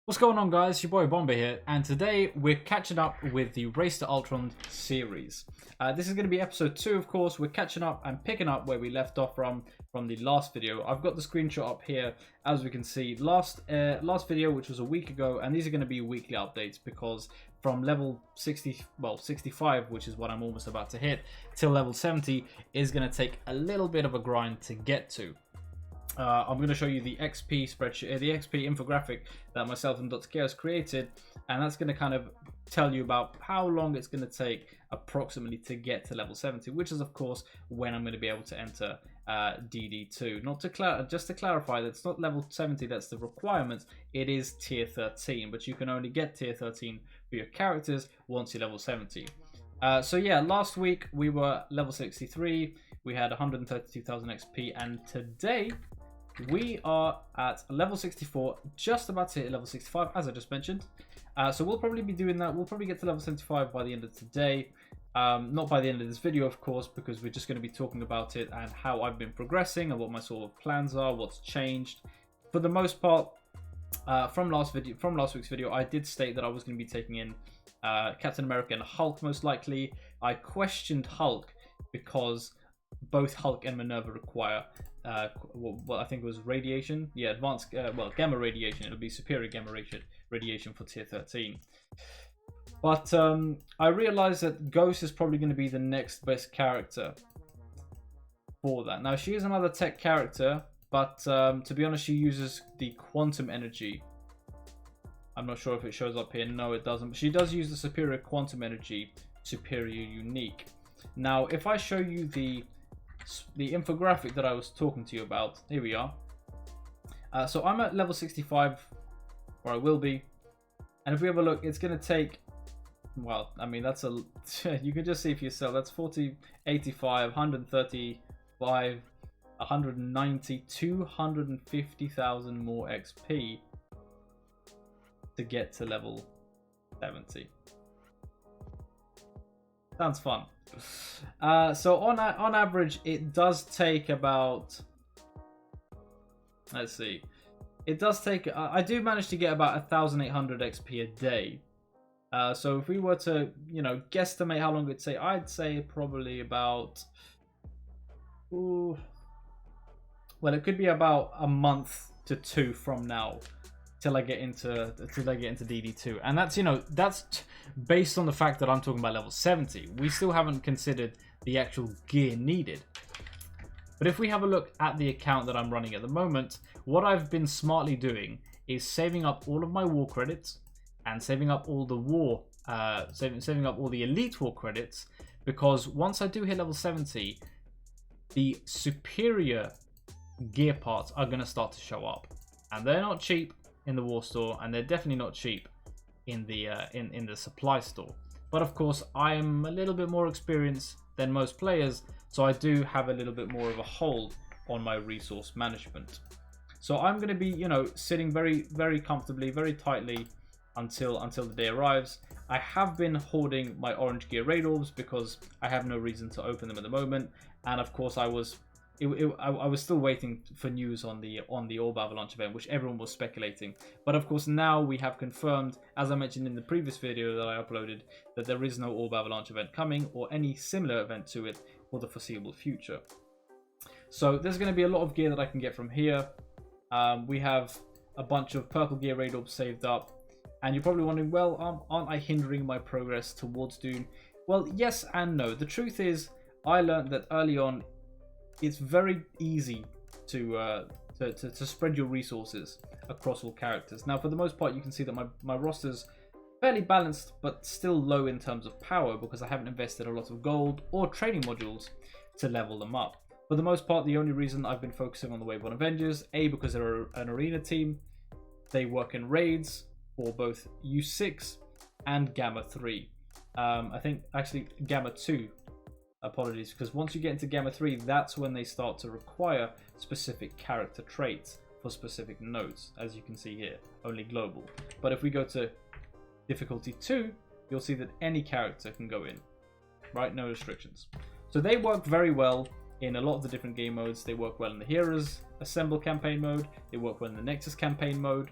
What's going on, guys? Your boy Bomber here, and today we're catching up with the Race to Ultron series. This is going to be episode 2, of course. We're catching up and picking up where we left off from the last video. I've got the screenshot up here, as we can see. Last video, which was a week ago, and these are going to be weekly updates because from level 65, which is what I'm almost about to hit, till level 70 is going to take a little bit of a grind to get to. I'm going to show you the XP spreadsheet, the XP infographic that myself and Dr. Chaos created, and that's going to kind of tell you about how long it's going to take approximately to get to level 70, which is of course when I'm going to be able to enter DD2. Just to clarify, that's not level 70 that's the requirement, it is tier 13, but you can only get tier 13 for your characters once you're level 70. So yeah, last week we were level 63, we had 132,000 XP, and today we are at level 64, just about to hit level 65, as I just mentioned. So we'll probably be doing that. We'll probably get to level 75 by the end of today. Not by the end of this video, of course, because we're just going to be talking about it and how I've been progressing and what my sort of plans are, what's changed. For the most part, from last week's video, I did state that I was going to be taking in Captain America and Hulk most likely. I questioned Hulk because both Hulk and Minerva require what I think was radiation. Yeah, advanced, gamma radiation. It'll be superior gamma radiation for tier 13. But I realized that Ghost is probably going to be the next best character for that. Now, she is another tech character, but to be honest, she uses the quantum energy. I'm not sure if it shows up here. No, it doesn't. But she does use the superior quantum energy, superior unique. Now, if I show you the infographic that I was talking to you about, here we are. So I'm at level 65, or I will be, and if we have a look, it's going to take, well, I mean, that's a you can just see for yourself, that's 40, 85, 135, 190, 250,000 more XP to get to level 70. Sounds fun. So on average, it does take about, let's see, it does take, I do manage to get about 1,800 XP a day. So if we were to, guesstimate how long it'd take, I'd say probably about, well, it could be about a month to 2 from now till I get into DD2, and that's that's based on the fact that I'm talking about level 70. We still haven't considered the actual gear needed. But if we have a look at the account that I'm running at the moment, what I've been smartly doing is saving up all of my war credits and saving up all the war, saving up all the elite war credits, because once I do hit level 70, the superior gear parts are going to start to show up, and they're not cheap in the war store, and they're definitely not cheap in the in the supply store. But of course, I'm a little bit more experienced than most players, so I do have a little bit more of a hold on my resource management. So I'm going to be, sitting very, very comfortably, very tightly until the day arrives. I have been hoarding my orange gear raid orbs because I have no reason to open them at the moment, and of course I was still waiting for news on the Orb Avalanche event, which everyone was speculating. But of course now we have confirmed, as I mentioned in the previous video that I uploaded, that there is no Orb Avalanche event coming or any similar event to it for the foreseeable future. So there's going to be a lot of gear that I can get from here. We have a bunch of purple gear raid orbs saved up, and you're probably wondering, well, aren't I hindering my progress towards Doom? Well, yes and no. The truth is, I learned that early on, it's very easy to spread your resources across all characters. Now, for the most part, you can see that my roster's fairly balanced, but still low in terms of power because I haven't invested a lot of gold or training modules to level them up. For the most part, the only reason I've been focusing on the Wave 1 Avengers, A, because they're an arena team, they work in raids for both U6 and Gamma 3. I think, actually, Gamma 2. Apologies, because once you get into Gamma 3, that's when they start to require specific character traits for specific nodes, as you can see here, only global. But if we go to difficulty 2, you'll see that any character can go in, right? No restrictions. So they work very well in a lot of the different game modes. They work well in the Heroes Assemble campaign mode, they work well in the Nexus campaign mode,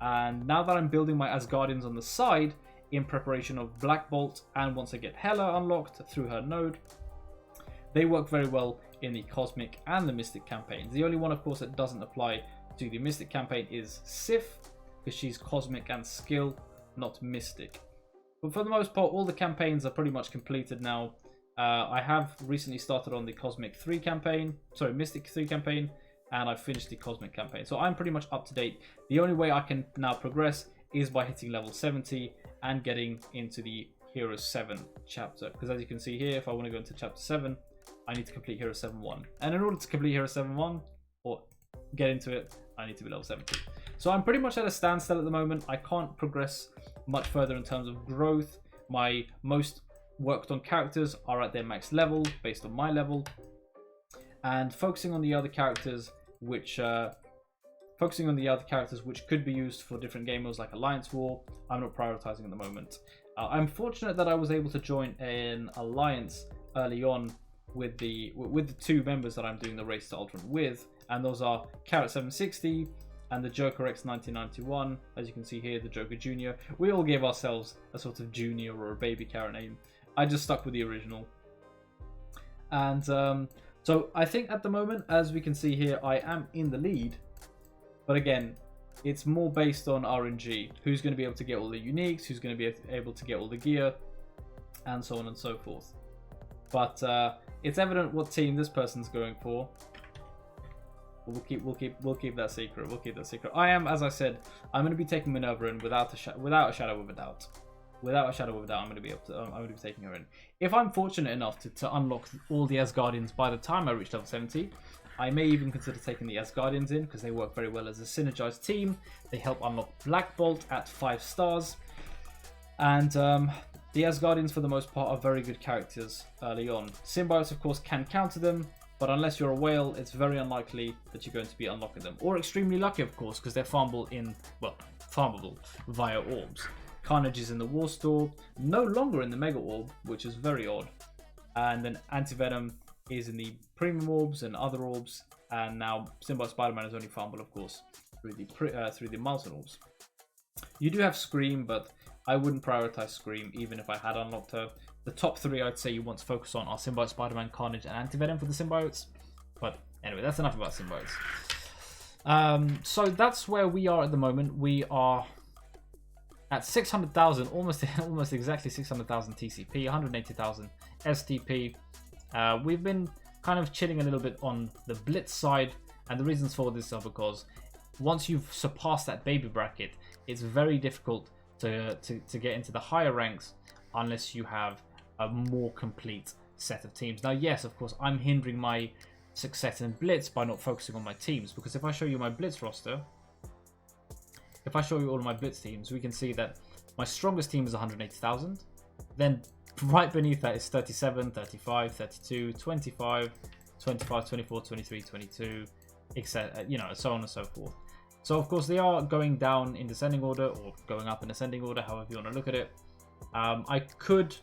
And now that I'm building my Asgardians on the side in preparation of Black Bolt, and once I get Hela unlocked through her node, they work very well in the Cosmic and the Mystic campaigns. The only one, of course, that doesn't apply to the Mystic campaign is Sif, because she's Cosmic and Skill, not Mystic. But for the most part, all the campaigns are pretty much completed now. I have recently started on the Cosmic 3 campaign, sorry, Mystic 3 campaign, and I finished the Cosmic campaign. So I'm pretty much up to date. The only way I can now progress is by hitting level 70 and getting into the Hero 7 chapter. Because as you can see here, if I want to go into chapter 7, I need to complete Hero 7-1. And in order to complete Hero 7-1, or get into it, I need to be level 70. So I'm pretty much at a standstill at the moment. I can't progress much further in terms of growth. My most worked on characters are at their max level based on my level, and focusing on the other characters which could be used for different game modes like Alliance War, I'm not prioritizing at the moment. I'm fortunate that I was able to join an alliance early on with the two members that I'm doing the Race to Ultron with, and those are Carrot 760 and the Joker X 1991. As you can see here, the Joker Junior. We all gave ourselves a sort of junior or a baby Carrot name. I just stuck with the original. And so I think at the moment, as we can see here, I am in the lead. But again, it's more based on RNG. Who's going to be able to get all the uniques, who's going to be able to get all the gear, and so on and so forth. But it's evident what team this person's going for. We'll keep that secret. We'll keep that secret. I am, as I said, I'm going to be taking Minerva in without a shadow of a doubt. Without a shadow of a doubt, I'm going to be taking her in. If I'm fortunate enough to unlock all the Asgardians by the time I reach level 70, I may even consider taking the Asgardians in, because they work very well as a synergized team. They help unlock Black Bolt at 5 stars. And the Asgardians, for the most part, are very good characters early on. Symbiotes, of course, can counter them, but unless you're a whale, it's very unlikely that you're going to be unlocking them. Or extremely lucky, of course, because they're farmable via orbs. Carnage is in the War Store, no longer in the Mega Orb, which is very odd. And then Anti-Venom is in the Premium Orbs and other orbs. And now Symbiote Spider-Man is only farmable, of course, through the Milestone Orbs. You do have Scream, but I wouldn't prioritize Scream even if I had unlocked her. The top 3 I'd say you want to focus on are Symbiote Spider-Man, Carnage, and Anti-Venom for the Symbiotes. But anyway, that's enough about Symbiotes. So that's where we are at the moment. We are at 600,000, almost exactly 600,000 TCP, 180,000 STP. We've been kind of chilling a little bit on the Blitz side, and the reasons for this are because once you've surpassed that baby bracket, it's very difficult to get into the higher ranks unless you have a more complete set of teams. Now, yes, of course, I'm hindering my success in Blitz by not focusing on my teams, because if I show you my Blitz roster, if I show you all of my Blitz teams, we can see that my strongest team is 180,000. Then right beneath that is 37, 35, 32, 25, 25, 24, 23, 22, etc. You know, so on and so forth. So, of course, they are going down in descending order or going up in ascending order, however you want to look at it. I could,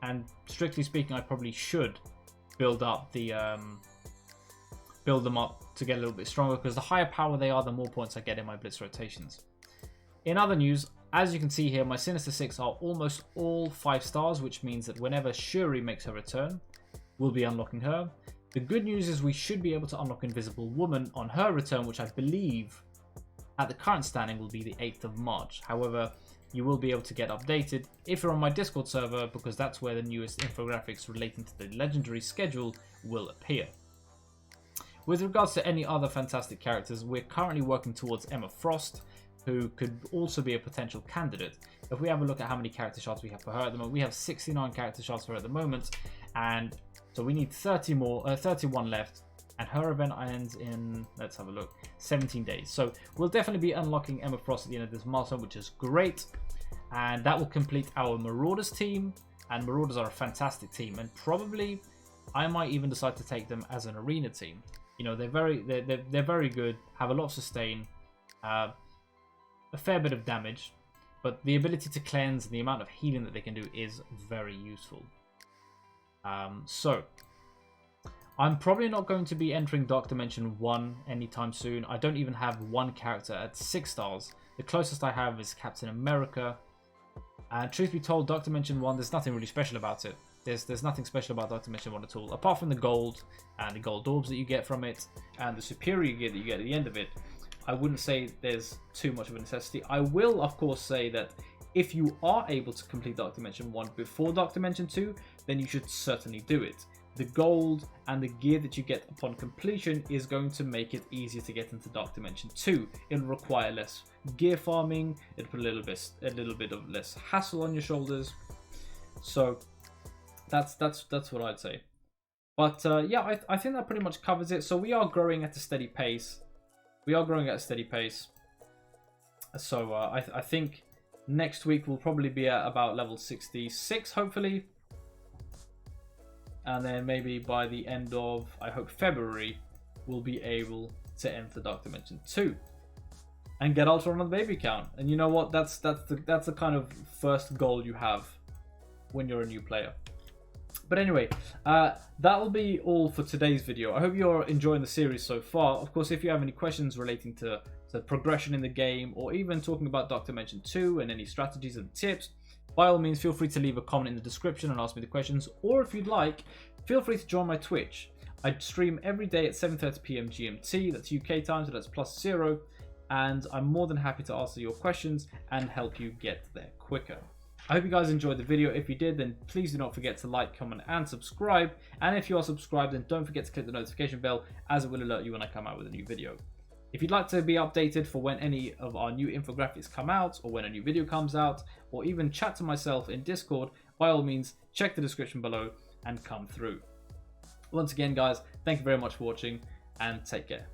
and strictly speaking, I probably should build up the build them up to get a little bit stronger, because the higher power they are, the more points I get in my Blitz rotations. In other news, as you can see here, my Sinister 6 are almost all 5 stars, which means that whenever Shuri makes her return, we'll be unlocking her. The good news is we should be able to unlock Invisible Woman on her return, which I believe at the current standing will be the 8th of March. However, you will be able to get updated if you're on my Discord server, because that's where the newest infographics relating to the legendary schedule will appear. With regards to any other fantastic characters, we're currently working towards Emma Frost, who could also be a potential candidate. If we have a look at how many character shards we have for her at the moment, we have 69 character shards for her at the moment, and so we need 31 left, and her event ends in, let's have a look, 17 days. So we'll definitely be unlocking Emma Frost at the end of this milestone, which is great, and that will complete our Marauders team, and Marauders are a fantastic team, and probably I might even decide to take them as an arena team. You know, they're very good, have a lot of sustain, a fair bit of damage, but the ability to cleanse and the amount of healing that they can do is very useful. So I'm probably not going to be entering Dark Dimension 1 anytime soon. I don't even have one character at 6 stars. The closest I have is Captain America. And truth be told, Dark Dimension 1, there's nothing really special about it. There's nothing special about Dark Dimension 1 at all, apart from the gold and the gold orbs that you get from it, and the superior gear that you get at the end of it. I wouldn't say there's too much of a necessity. I will, of course, say that if you are able to complete Dark Dimension 1 before Dark Dimension 2, then you should certainly do it. The gold and the gear that you get upon completion is going to make it easier to get into Dark Dimension 2. It'll require less gear farming, it'll put a little bit of less hassle on your shoulders. So that's what I'd say. But yeah, I think that pretty much covers it. So we are growing at a steady pace. So I think next week we'll probably be at about level 66, hopefully. And then maybe by the end of, I hope, February, we'll be able to enter Dark Dimension 2 and get Ultron on the baby count. And you know what? That's the kind of first goal you have when you're a new player. But anyway, that'll be all for today's video. I hope you're enjoying the series so far. Of course, if you have any questions relating to the progression in the game, or even talking about Dark Dimension 2 and any strategies and tips, by all means, feel free to leave a comment in the description and ask me the questions. Or if you'd like, feel free to join my Twitch. I stream every day at 7:30 PM GMT. That's UK time, so that's +0. And I'm more than happy to answer your questions and help you get there quicker. I hope you guys enjoyed the video. If you did, then please do not forget to like, comment, and subscribe. And if you are subscribed, then don't forget to click the notification bell, as it will alert you when I come out with a new video. If you'd like to be updated for when any of our new infographics come out, or when a new video comes out, or even chat to myself in Discord, by all means, check the description below and come through. Once again, guys, thank you very much for watching, and take care.